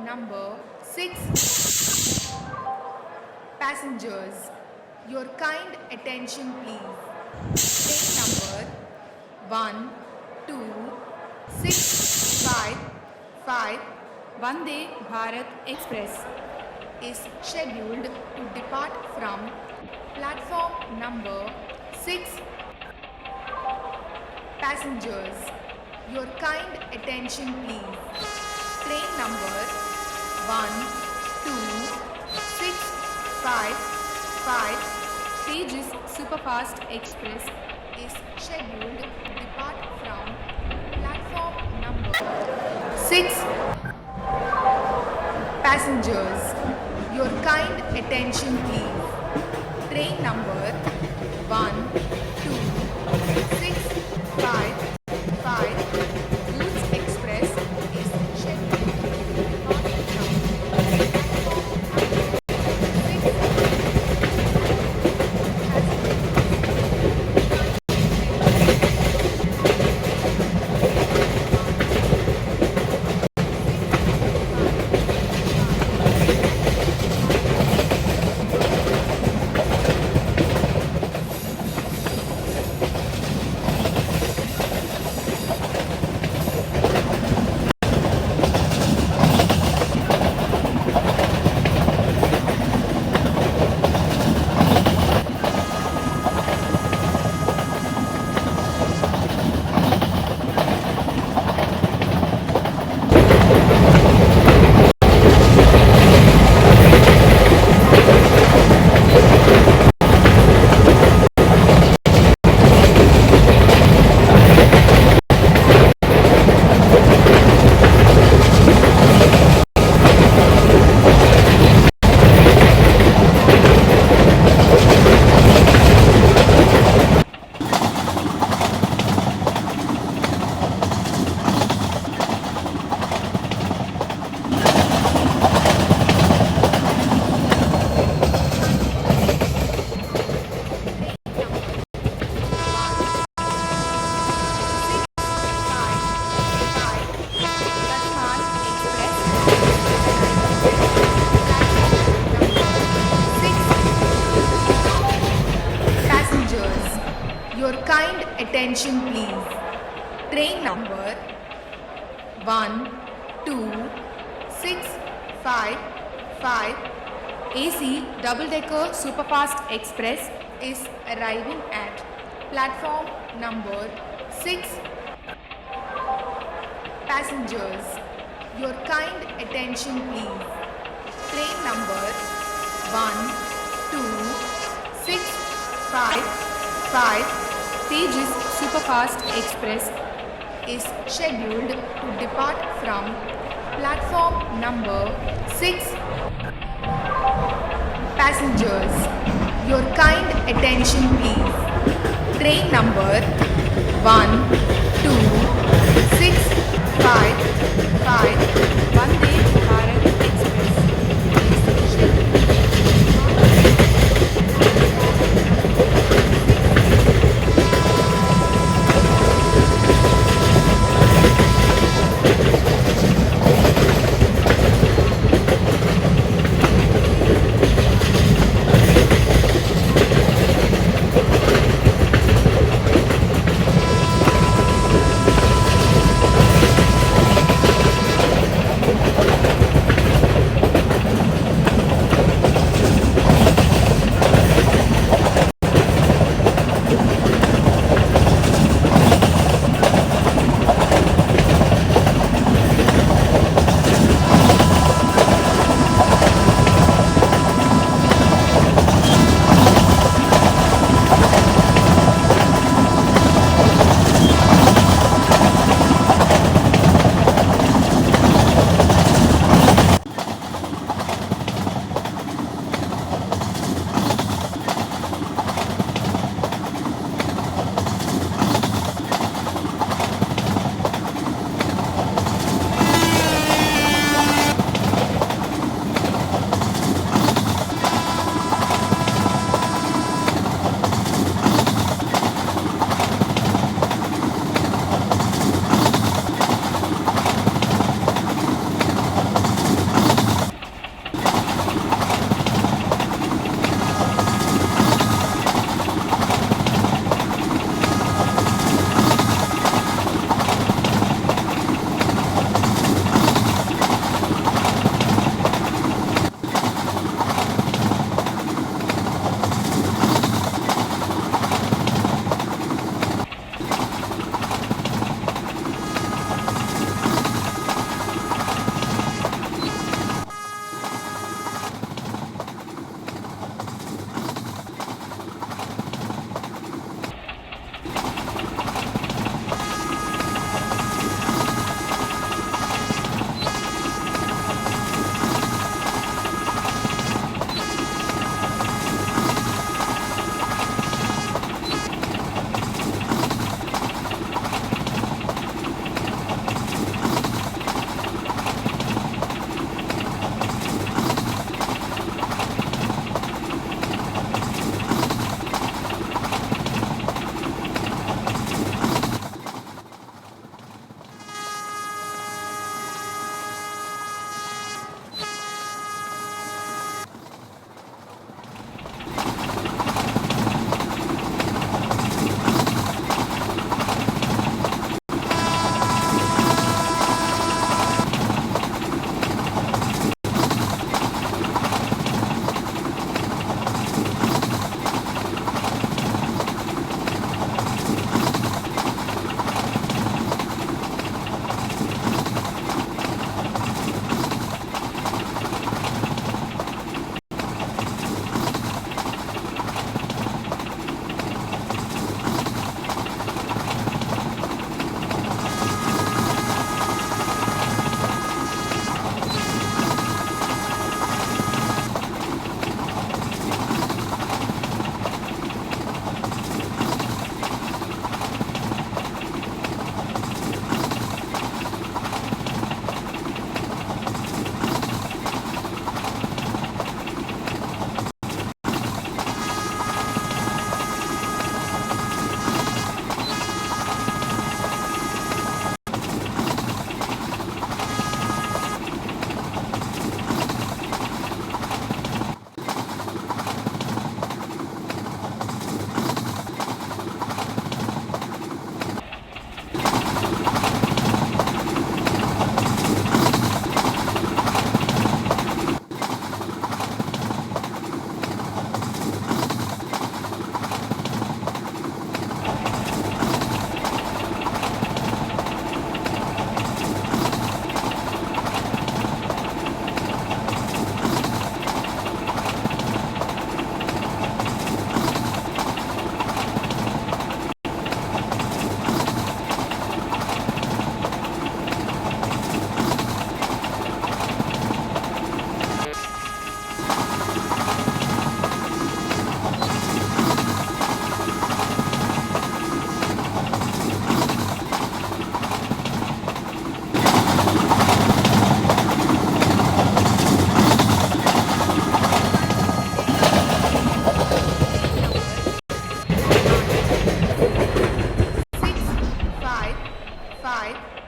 number 6. Passengers, your kind attention please. Train number 1, 2, 6, 5 Vande Bharat Express is scheduled to depart from platform number 6. Passengers, your kind attention please. Train number 1, 2, 6, 5 Tejas Superfast Express is scheduled to depart from platform number 6. Passengers, your kind attention please. Train number 1, 2, 6, 5 Goods Express is scheduled to depart from platform number 6. Passengers, your kind attention please. Train number 1, 2, 6, 5 AC Double-Decker Superfast Express is arriving at platform number 6. Passengers, your kind attention please. Train number 1, 2, 6, 5 Tejas Superfast Express is scheduled to depart from platform number 6. Passengers, your kind attention please. Train number 1, 2, 6, 5